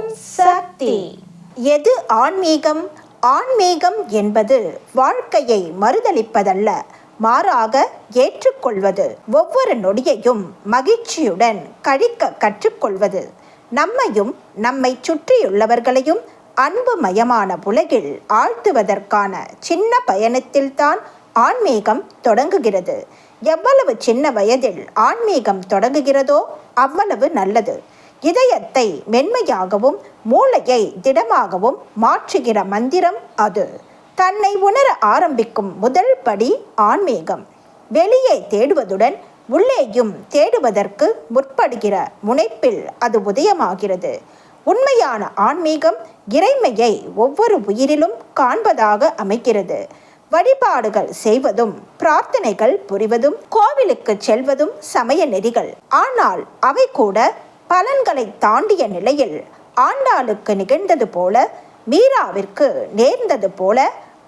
ஓம் சக்தி. எது ஆன்மீகம்? ஆன்மீகம் என்பது வாழ்க்கையை மறுதலிப்பதல்ல, மாறாக ஏற்றுக்கொள்வது. ஒவ்வொரு நொடியையும் மகிழ்ச்சியுடன் கழிக்க கற்றுக்கொள்வது. நம்மையும் நம்மை சுற்றியுள்ளவர்களையும் அன்புமயமான உலகில் ஆழ்த்துவதற்கான சின்ன பயணத்தில்தான் ஆன்மீகம் தொடங்குகிறது. எவ்வளவு சின்ன வயதில் ஆன்மீகம் தொடங்குகிறதோ அவ்வளவு நல்லது. இதயத்தை மென்மையாகவும் மூளையை திடமாகவும் மாற்றுகிற மந்திரம் அது. தன்னை உணர ஆரம்பிக்கும் முதல் படி ஆன்மீகம். வெளியே தேடுவதுடன் உள்ளேயும் தேடுவதற்கு முற்படுகிற முனைப்பில் அது உதயமாகிறது. உண்மையான ஆன்மீகம் இறைமையை ஒவ்வொரு உயிரிலும் காண்பதாக அமைகிறது. வழிபாடுகள் செய்வதும் பிரார்த்தனைகள் புரிவதும் கோவிலுக்கு செல்வதும் சமய நெறிகள். ஆனால் அவை கூட பலன்களை தாண்டிய நிலையில் ஆண்டாளுக்கு நிகழ்ந்தது போல, மீராவிற்கு நேர்ந்தது போல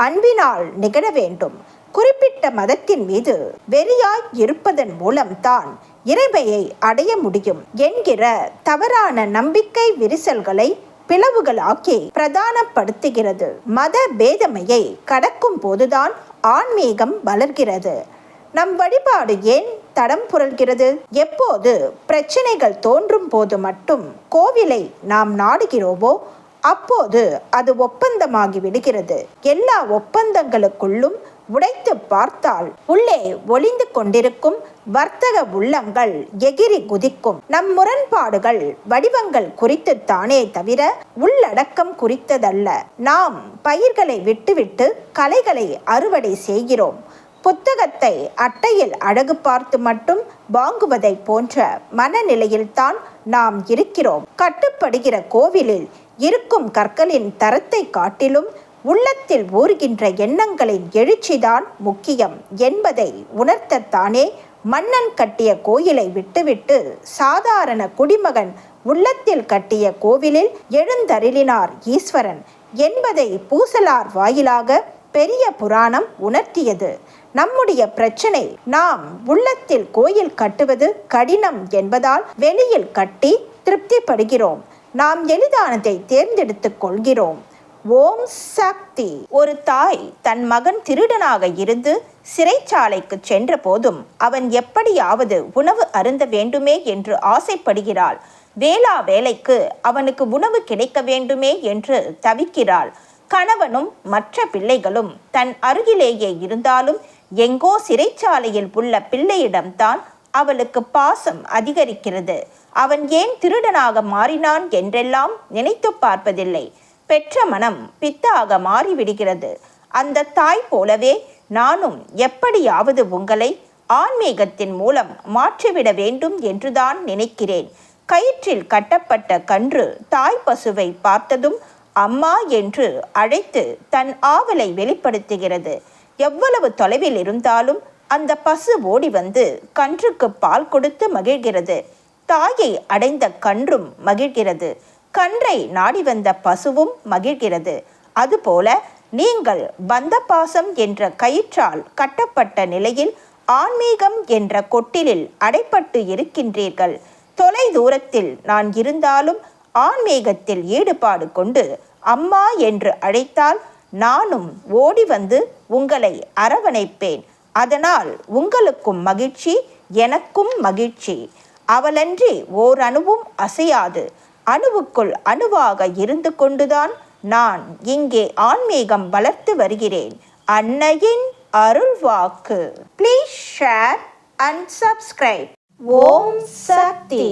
அன்பினால் நிகழ வேண்டும். குறிப்பிட்ட மதத்தின் மீது வெறியாய் இருப்பதன் மூலம்தான் இறைமையை அடைய முடியும் என்கிற தவறான நம்பிக்கை விரிசல்களை பிளவுகளாக்கி பிரதானப்படுத்துகிறது. மத பேதமையை கடக்கும் போதுதான் ஆன்மீகம் வளர்கிறது. நம் வழிபாடு ஏன் தடம் புரள்கிறது? எப்போது பிரச்சனைகள் தோன்றும் போது மட்டும் கோவிலை நாம் நாடுகிறோமோ அப்போது அது ஒப்பந்தமாகி விடுகிறது. எல்லா ஒப்பந்தங்களுக்குள்ளும் உடைத்து பார்த்தால் உள்ளே ஒளிந்து கொண்டிருக்கும் வர்த்தக உள்ளங்கள் எகிரி குதிக்கும். நம் முரண்பாடுகள் வடிவங்கள் குறித்துத்தானே தவிர உள்ளடக்கம் குறித்ததல்ல. நாம் பயிர்களை விட்டுவிட்டு களைகளை அறுவடை செய்கிறோம். புத்தகத்தை அட்டையில் அழகு பார்த்து மட்டும் வாங்குவதை போன்ற மனநிலையில்தான் நாம் இருக்கிறோம். கட்டுப்படுகிற கோவிலில் இருக்கும் கற்களின் தரத்தை காட்டிலும் உள்ளத்தில் ஊறுகின்ற எண்ணங்களின் எழுச்சிதான் முக்கியம் என்பதை உணர்த்தத்தானே மன்னன் கட்டிய கோயிலை விட்டுவிட்டு சாதாரண குடிமகன் உள்ளத்தில் கட்டிய கோவிலில் எழுந்தருளினார் ஈஸ்வரன் என்பதை பூசலார் வாயிலாக பெரிய புராணம் உணர்த்தியது. நம்முடைய பிரச்சனை, நாம் உள்ளத்தில் கோயில் கட்டுவது கடினம் என்பதால் வெளியில் கட்டி திருப்திப்படுகிறோம். நாம் எளிதானதை தேர்ந்தெடுத்துக் கொள்கிறோம். ஓம் சக்தி. ஒரு தாய் தன் மகன் திருடனாக இருந்து சிறைச்சாலைக்கு சென்ற போதும் அவன் எப்படியாவது உணவு அருந்த வேண்டுமே என்று ஆசைப்படுகிறாள். வேளா வேலைக்கு அவனுக்கு உணவு கிடைக்க வேண்டுமே என்று தவிக்கிறாள். கணவனும் மற்ற பிள்ளைகளும் தன் அருகிலேயே இருந்தாலும் எங்கோ சிறைச்சாலையில் உள்ள பிள்ளையிடம்தான் அவளுக்கு பாசம் அதிகரிக்கிறது. அவன் ஏன் திருடனாக மாறினான் என்றெல்லாம் நினைத்து பார்ப்பதில்லை. பெற்ற மனம் பித்தாக மாறிவிடுகிறது. அந்த தாய் போலவே நானும் எப்படியாவது உங்களை ஆன்மீகத்தின் மூலம் மாற்றிவிட வேண்டும் என்றுதான் நினைக்கிறேன். கயிற்றில் கட்டப்பட்ட கன்று தாய் பசுவை பார்த்ததும் அம்மா என்று அழைத்து தன் ஆவலை வெளிப்படுத்துகிறது. எவ்வளவு தொலைவில் இருந்தாலும் அந்த பசு ஓடி வந்து கன்றுக்கு பால் கொடுத்து மகிழ்கிறது. தாயை அடைந்த கன்றும் மகிழ்கிறது. கன்றை நாடி வந்த பசுவும் மகிழ்கிறது. அதுபோல நீங்கள் பந்த பாசம் என்ற கயிற்றால் கட்டப்பட்ட நிலையில் ஆன்மீகம் என்ற கொட்டிலில் அடைப்பட்டு இருக்கின்றீர்கள். தொலை தூரத்தில் நான் இருந்தாலும் ஆன்மீகத்தில் ஈடுபாடு கொண்டு அம்மா என்று அழைத்தால் நானும் ஓடி வந்து உங்களை அரவணைப்பேன். அதனால் உங்களுக்கும் மகிழ்ச்சி, எனக்கும் மகிழ்ச்சி. அவளன்றி ஓர் அணுவும் அசையாது. அணுவுக்குள் அணுவாக இருந்து கொண்டுதான் நான் இங்கே ஆன்மீகம் வளர்த்து வருகிறேன். அன்னையின் அருள்வாக்கு. Please share and subscribe. Om Sakthi.